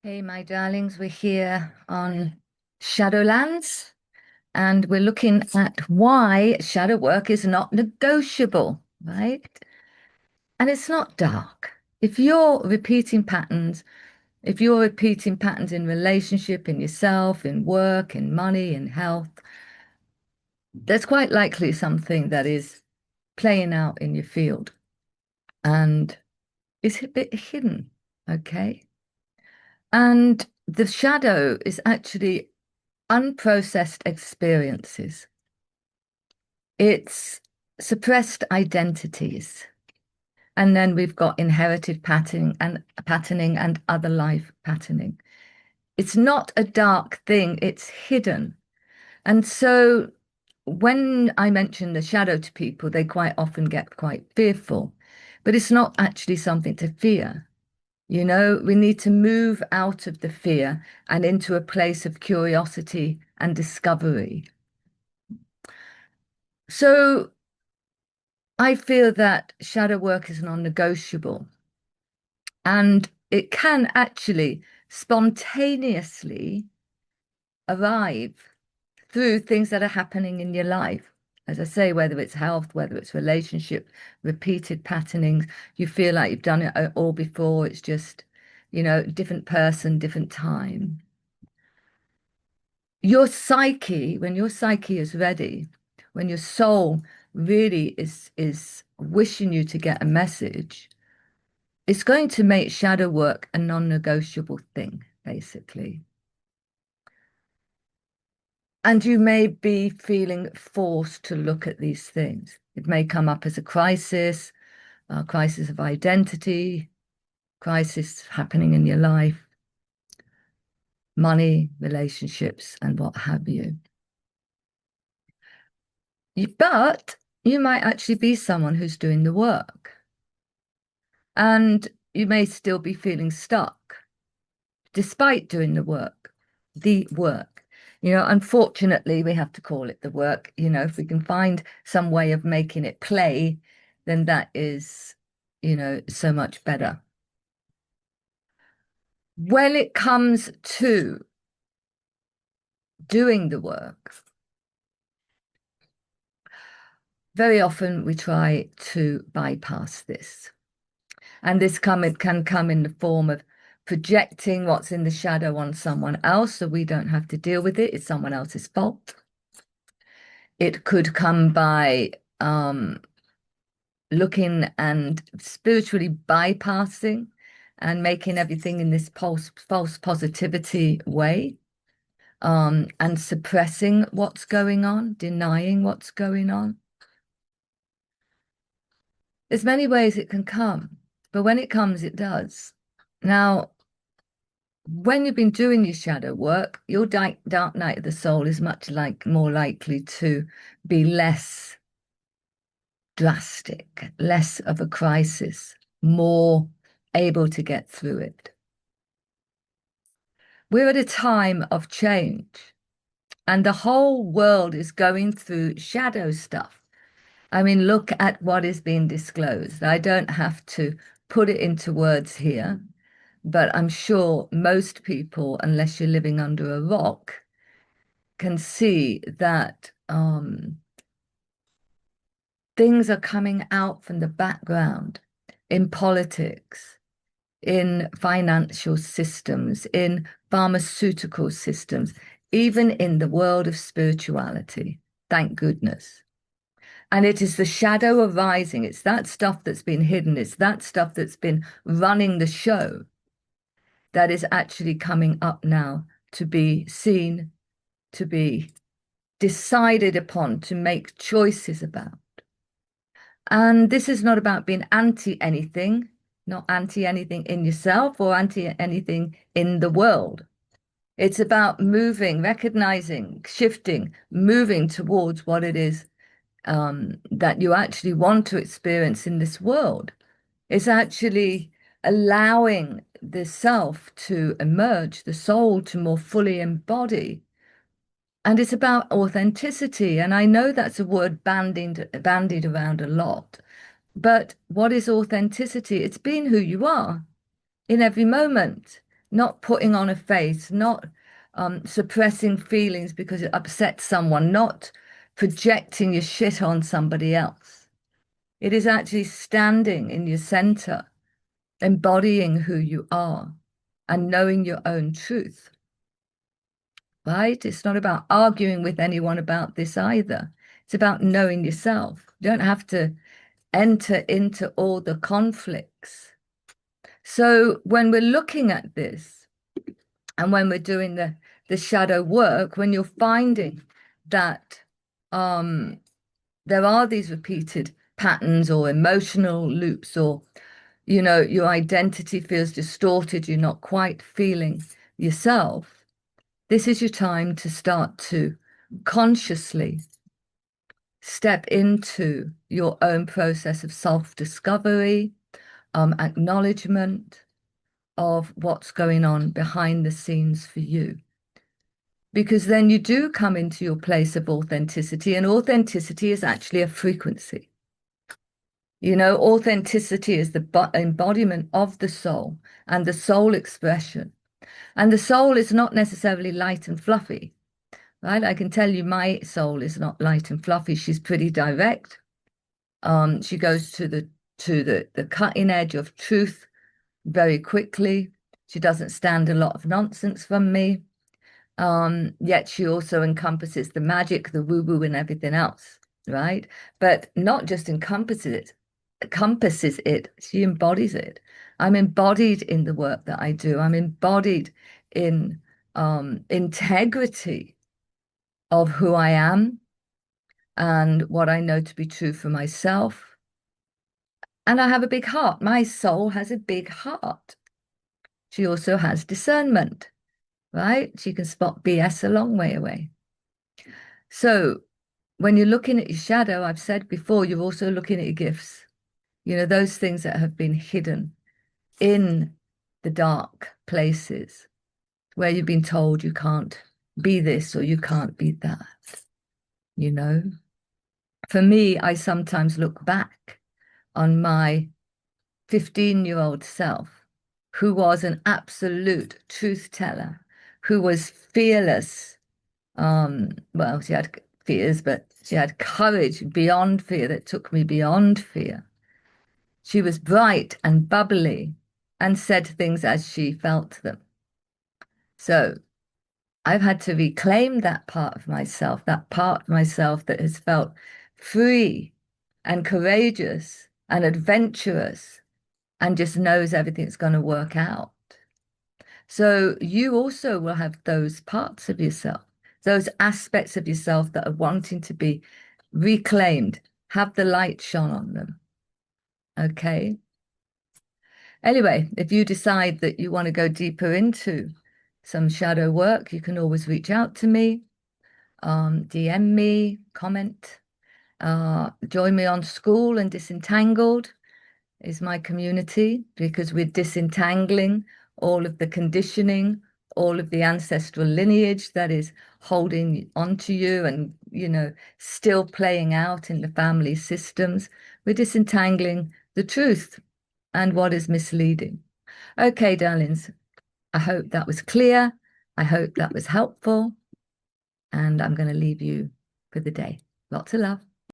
Hey, my darlings, we're here on Shadowlands and we're looking at why shadow work is not negotiable, right? And it's not dark. If you're repeating patterns, if you're repeating patterns in relationship, in yourself, in work, in money, in health, there's quite likely something that is playing out in your field and it's a bit hidden, okay? And the shadow is actually unprocessed experiences. It's suppressed identities. And then we've got inherited patterning and other life patterning. It's not a dark thing, it's hidden. And so when I mention the shadow to people, they quite often get quite fearful. But it's not actually something to fear. We need to move out of the fear and into a place of curiosity and discovery. So I feel that shadow work is non-negotiable and it can actually spontaneously arrive through things that are happening in your life. As I say, whether it's health, whether it's relationship, repeated patternings, you feel like you've done it all before. It's just, different person, different time. Your psyche, when your psyche is ready, when your soul really is wishing you to get a message, it's going to make shadow work a non-negotiable thing, basically. And you may be feeling forced to look at these things. It may come up as a crisis of identity, crisis happening in your life, money, relationships, and what have you. But you might actually be someone who's doing the work. And you may still be feeling stuck despite doing the work. Unfortunately, we have to call it the work. If we can find some way of making it play, then that is, so much better. When it comes to doing the work, very often we try to bypass this. And it can come in the form of projecting what's in the shadow on someone else so we don't have to deal with it. It's someone else's fault. It could come by looking and spiritually bypassing and making everything in this false positivity way, and suppressing what's going on, denying what's going on. There's many ways it can come, but when it comes, it does. Now, when you've been doing your shadow work, your dark night of the soul is more likely to be less drastic, less of a crisis, more able to get through it. We're at a time of change, and the whole world is going through shadow stuff. I mean, look at what is being disclosed. I don't have to put it into words here, but I'm sure most people, unless you're living under a rock, can see that things are coming out from the background in politics, in financial systems, in pharmaceutical systems, even in the world of spirituality. Thank goodness. And it is the shadow arising. It's that stuff that's been hidden. It's that stuff that's been running the show that is actually coming up now to be seen, to be decided upon, to make choices about. And this is not about being anti anything, not anti anything in yourself or anti anything in the world. It's about moving, recognizing, shifting, moving towards what it is that you actually want to experience in this world. It's actually allowing the self to emerge, the soul to more fully embody. And it's about authenticity. And I know that's a word bandied around a lot. But what is authenticity? It's being who you are in every moment. not putting on a face, not suppressing feelings because it upsets someone, not projecting your shit on somebody else. It is actually standing in your center, embodying who you are and knowing your own truth, right? It's not about arguing with anyone about this either. It's about knowing yourself. You don't have to enter into all the conflicts. So when we're looking at this and when we're doing the shadow work, when you're finding that there are these repeated patterns or emotional loops, or your identity feels distorted, you're not quite feeling yourself, this is your time to start to consciously step into your own process of self-discovery, acknowledgement of what's going on behind the scenes for you. Because then you do come into your place of authenticity, and authenticity is actually a frequency. Authenticity is the embodiment of the soul and the soul expression. And the soul is not necessarily light and fluffy, right? I can tell you my soul is not light and fluffy. She's pretty direct. She goes to the cutting edge of truth very quickly. She doesn't stand a lot of nonsense from me. Yet she also encompasses the magic, the woo-woo, and everything else, right? But not just encompasses it, she embodies it. I'm embodied in the work that I do. I'm embodied in integrity of who I am and what I know to be true for myself. And I have a big heart. My soul has a big heart. She also has discernment, right? She can spot BS a long way away. So when you're looking at your shadow, I've said before, you're also looking at your gifts, those things that have been hidden in the dark places where you've been told you can't be this or you can't be that, you know. For me, I sometimes look back on my 15-year-old self, who was an absolute truth teller, who was fearless. Well, she had fears, but she had courage beyond fear that took me beyond fear. She was bright and bubbly and said things as she felt them. So I've had to reclaim that part of myself, that has felt free and courageous and adventurous and just knows everything's going to work out. So you also will have those parts of yourself, those aspects of yourself that are wanting to be reclaimed, have the light shone on them. Okay. Anyway, if you decide that you want to go deeper into some shadow work, you can always reach out to me, DM me, comment, join me on School and Disentangled is my community, because we're disentangling all of the conditioning, all of the ancestral lineage that is holding onto you and, still playing out in the family systems. We're disentangling the truth and what is misleading. Okay, darlings, I hope that was clear. I hope that was helpful. And I'm going to leave you for the day. Lots of love.